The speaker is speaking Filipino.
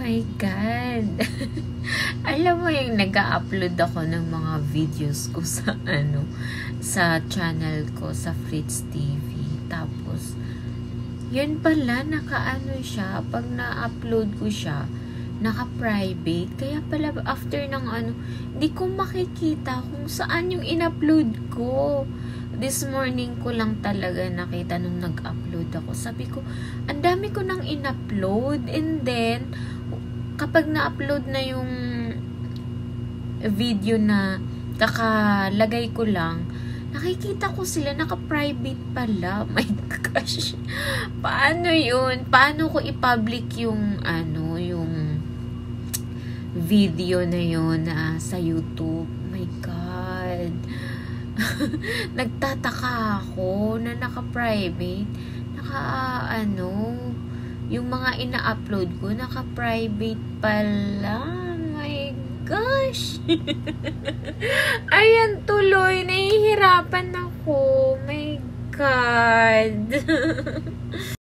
my God. Alam mo yung nag-upload ako ng mga videos ko sa sa channel ko, sa Fritz TV. Tapos, yun pala, naka-ano siya, pag na-upload ko siya, naka-private. Kaya pala, after ng hindi ko makikita kung saan yung in-upload ko. This morning ko lang talaga nakita nung nag-upload ako. Sabi ko, ang dami ko nang in-upload. And then, kapag na-upload na yung video na kakalagay ko lang, nakikita ko sila, naka-private pala. My gosh. Paano yun? Paano ko i-public yung yung video na yun sa YouTube? My God. Nagtataka ako na naka-private. Yung mga ina-upload ko, naka-private pala. My gosh. Ayan tuloy, nahihirapan ako. My God.